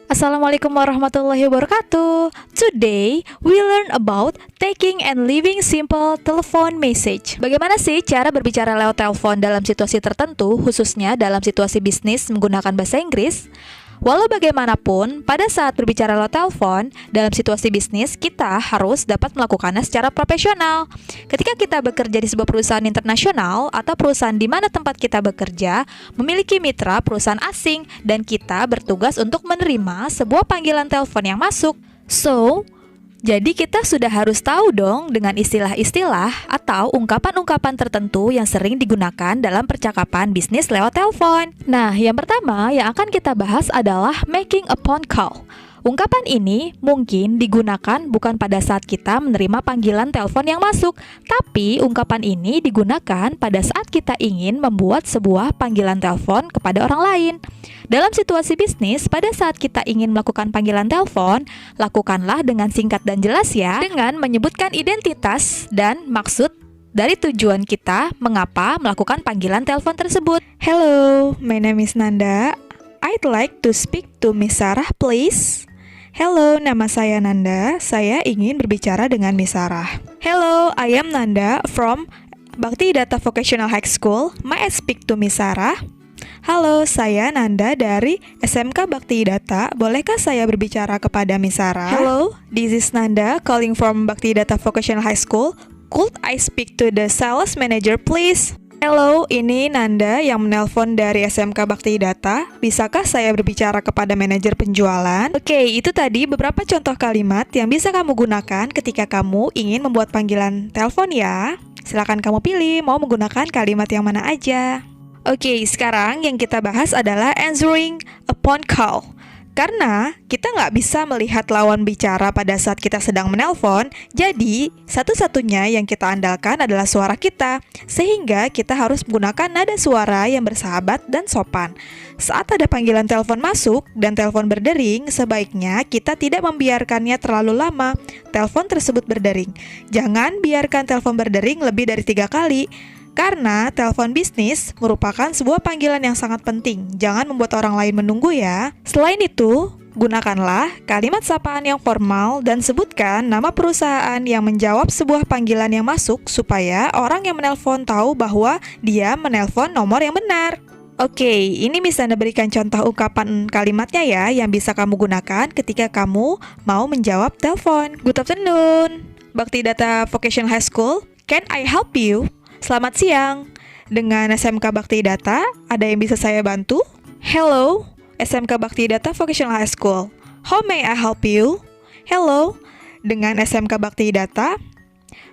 Assalamualaikum warahmatullahi wabarakatuh. Today, we learn about taking and leaving simple telephone message. Bagaimana sih cara berbicara lewat telepon dalam situasi tertentu, khususnya dalam situasi bisnis menggunakan bahasa Inggris? Walau bagaimanapun, pada saat berbicara lewat telepon, dalam situasi bisnis, kita harus dapat melakukannya secara profesional. Ketika kita bekerja di sebuah perusahaan internasional atau perusahaan di mana tempat kita bekerja, memiliki mitra perusahaan asing, dan kita bertugas untuk menerima sebuah panggilan telepon yang masuk. Jadi kita sudah harus tahu dong dengan istilah-istilah atau ungkapan-ungkapan tertentu yang sering digunakan dalam percakapan bisnis lewat telepon. Nah, yang pertama yang akan kita bahas adalah making a phone call. Ungkapan ini mungkin digunakan bukan pada saat kita menerima panggilan telepon yang masuk, tapi ungkapan ini digunakan pada saat kita ingin membuat sebuah panggilan telepon kepada orang lain. Dalam situasi bisnis, pada saat kita ingin melakukan panggilan telepon, lakukanlah dengan singkat dan jelas ya, dengan menyebutkan identitas dan maksud dari tujuan kita mengapa melakukan panggilan telepon tersebut. Hello, my name is Nanda. I'd like to speak to Miss Sarah, please. Hello, nama saya Nanda. Saya ingin berbicara dengan Miss Sarah. Hello, I am Nanda from Bhakti Data Vocational High School. May I speak to Miss Sarah? Halo, saya Nanda dari SMK Bhakti Data. Bolehkah saya berbicara kepada Miss Sarah? Hello, this is Nanda calling from Bhakti Data Vocational High School. Could I speak to the sales manager, please? Hello, ini Nanda yang menelpon dari SMK Bhakti Data. Bisakah saya berbicara kepada manajer penjualan? Oke, itu tadi beberapa contoh kalimat yang bisa kamu gunakan ketika kamu ingin membuat panggilan telepon ya. Silakan kamu pilih mau menggunakan kalimat yang mana aja. Oke, sekarang yang kita bahas adalah answering a phone call. Karena kita nggak bisa melihat lawan bicara pada saat kita sedang menelpon, jadi satu-satunya yang kita andalkan adalah suara kita, sehingga kita harus menggunakan nada suara yang bersahabat dan sopan. Saat ada panggilan telepon masuk dan telepon berdering, sebaiknya kita tidak membiarkannya terlalu lama. Telepon tersebut berdering. Jangan biarkan telepon berdering lebih dari 3 kali. Karena telepon bisnis merupakan sebuah panggilan yang sangat penting. Jangan membuat orang lain menunggu ya. Selain itu, gunakanlah kalimat sapaan yang formal dan sebutkan nama perusahaan yang menjawab sebuah panggilan yang masuk supaya orang yang menelpon tahu bahwa dia menelpon nomor yang benar. Oke, ini bisa Anda berikan contoh ungkapan kalimatnya ya yang bisa kamu gunakan ketika kamu mau menjawab telepon. Good afternoon, Bhakti Data Vocational High School. Can I help you? Selamat siang, dengan SMK Bhakti Data, ada yang bisa saya bantu? Hello, SMK Bhakti Data Vocational High School. How may I help you? Hello, dengan SMK Bhakti Data.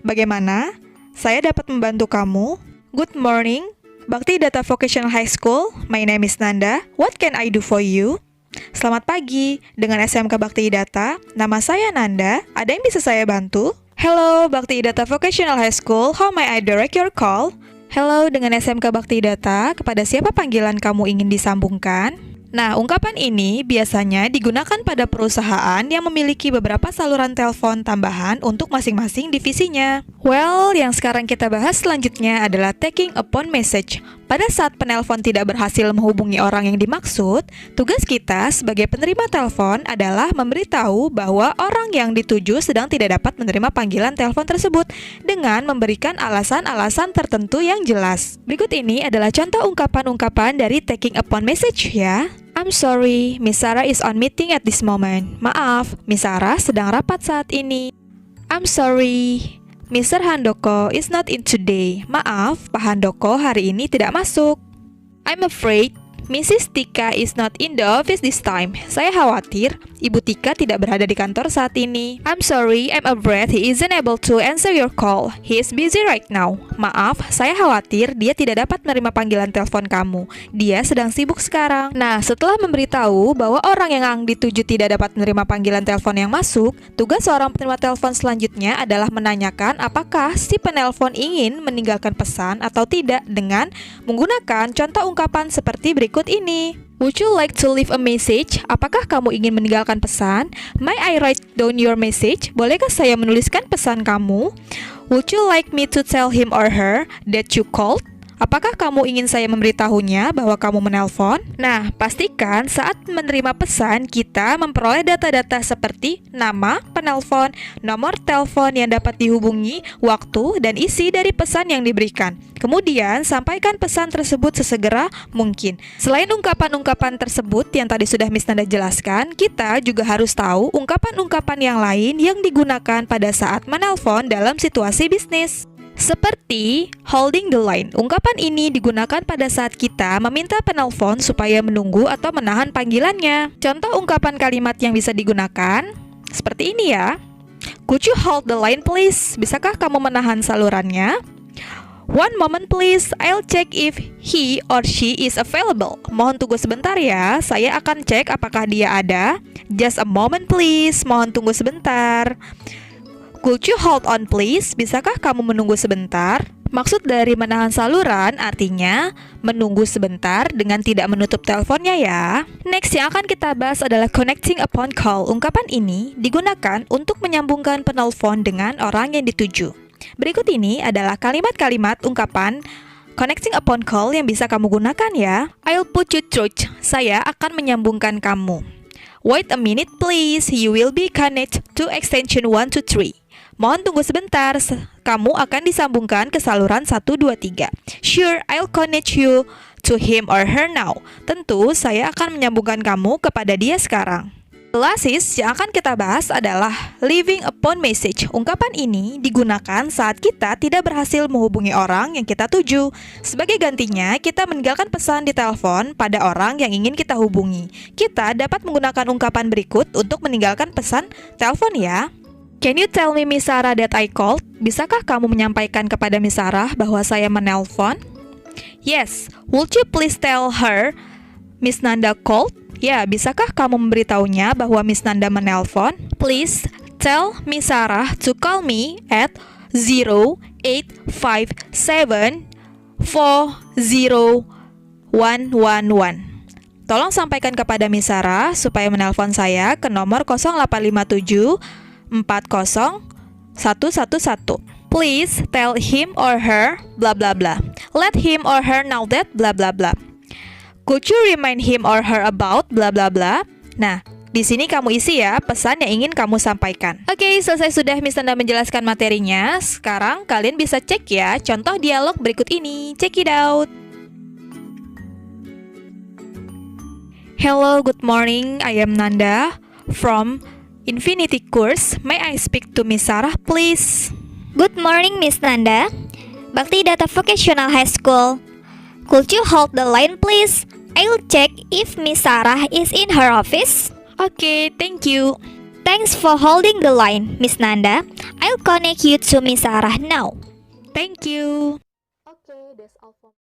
Bagaimana? Saya dapat membantu kamu? Good morning, Bhakti Data Vocational High School. My name is Nanda. What can I do for you? Selamat pagi, dengan SMK Bhakti Data. Nama saya Nanda. Ada yang bisa saya bantu? Hello, Bhakti Data Vocational High School. How may I direct your call? Hello, dengan SMK Bhakti Data. Kepada siapa panggilan kamu ingin disambungkan? Nah, ungkapan ini biasanya digunakan pada perusahaan yang memiliki beberapa saluran telepon tambahan untuk masing-masing divisinya. Well, yang sekarang kita bahas selanjutnya adalah taking a phone message. Pada saat penelpon tidak berhasil menghubungi orang yang dimaksud, tugas kita sebagai penerima telepon adalah memberitahu bahwa orang yang dituju sedang tidak dapat menerima panggilan telepon tersebut dengan memberikan alasan-alasan tertentu yang jelas. Berikut ini adalah contoh ungkapan-ungkapan dari taking a phone message ya. I'm sorry, Miss Sarah is on meeting at this moment. Maaf, Miss Sarah sedang rapat saat ini. I'm sorry, Mr. Handoko is not in today. Maaf, Pak Handoko hari ini tidak masuk. I'm afraid Mrs. Tika is not in the office this time. Saya khawatir Ibu Tika tidak berada di kantor saat ini. I'm sorry, I'm afraid he isn't able to answer your call. He is busy right now. Maaf, saya khawatir dia tidak dapat menerima panggilan telepon kamu. Dia sedang sibuk sekarang. Nah, setelah memberitahu bahwa orang yang dituju tidak dapat menerima panggilan telepon yang masuk, tugas seorang penerima telepon selanjutnya adalah menanyakan apakah si penelpon ingin meninggalkan pesan atau tidak dengan menggunakan contoh ungkapan seperti berikut ini. Would you like to leave a message? Apakah kamu ingin meninggalkan pesan? May I write down your message? Bolehkah saya menuliskan pesan kamu? Would you like me to tell him or her that you called? Apakah kamu ingin saya memberitahunya bahwa kamu menelpon? Nah, pastikan saat menerima pesan kita memperoleh data-data seperti nama penelpon, nomor telepon yang dapat dihubungi, waktu, dan isi dari pesan yang diberikan. Kemudian, sampaikan pesan tersebut sesegera mungkin. Selain ungkapan-ungkapan tersebut yang tadi sudah Miss Nanda jelaskan, kita juga harus tahu ungkapan-ungkapan yang lain yang digunakan pada saat menelpon dalam situasi bisnis. Seperti holding the line. Ungkapan ini digunakan pada saat kita meminta penelpon supaya menunggu atau menahan panggilannya. Contoh ungkapan kalimat yang bisa digunakan seperti ini ya. Could you hold the line please? Bisakah kamu menahan salurannya? One moment please, I'll check if he or she is available. Mohon tunggu sebentar ya, saya akan cek apakah dia ada. Just a moment please, mohon tunggu sebentar. Could you hold on please? Bisakah kamu menunggu sebentar? Maksud dari menahan saluran artinya menunggu sebentar dengan tidak menutup teleponnya ya. Next yang akan kita bahas adalah connecting upon call. Ungkapan ini digunakan untuk menyambungkan penelpon dengan orang yang dituju. Berikut ini adalah kalimat-kalimat ungkapan connecting upon call yang bisa kamu gunakan ya. I'll put you through. Saya akan menyambungkan kamu. Wait a minute please. You will be connected to extension 1 to 3. Mohon tunggu sebentar, kamu akan disambungkan ke saluran 1, 2, 3. Sure, I'll connect you to him or her now. Tentu, saya akan menyambungkan kamu kepada dia sekarang. Last yang akan kita bahas adalah leaving upon message. Ungkapan ini digunakan saat kita tidak berhasil menghubungi orang yang kita tuju. Sebagai gantinya, kita meninggalkan pesan di telepon pada orang yang ingin kita hubungi. Kita dapat menggunakan ungkapan berikut untuk meninggalkan pesan telepon ya. Can you tell me Miss Sarah that I called? Bisakah kamu menyampaikan kepada Miss Sarah bahwa saya menelpon? Yes. Would you please tell her Miss Nanda called? Ya, bisakah kamu memberitahunya bahwa Miss Nanda menelpon? Please tell Miss Sarah to call me at 0857401111. Tolong sampaikan kepada Miss Sarah supaya menelpon saya ke nomor 0857 40111. Please tell him or her bla bla bla. Let him or her know that bla bla bla. Could you remind him or her about bla bla bla? Nah, di sini kamu isi ya pesan yang ingin kamu sampaikan. Oke, selesai sudah Miss Nanda menjelaskan materinya. Sekarang kalian bisa cek ya contoh dialog berikut ini. Check it out. Hello, good morning. I am Nanda from Infinity Course. May I speak to Miss Sarah, please? Good morning, Miss Nanda. Bhakti Data Vocational High School. Could you hold the line, please? I'll check if Miss Sarah is in her office. Okay, thank you. Thanks for holding the line, Miss Nanda. I'll connect you to Miss Sarah now. Thank you. Okay, that's all for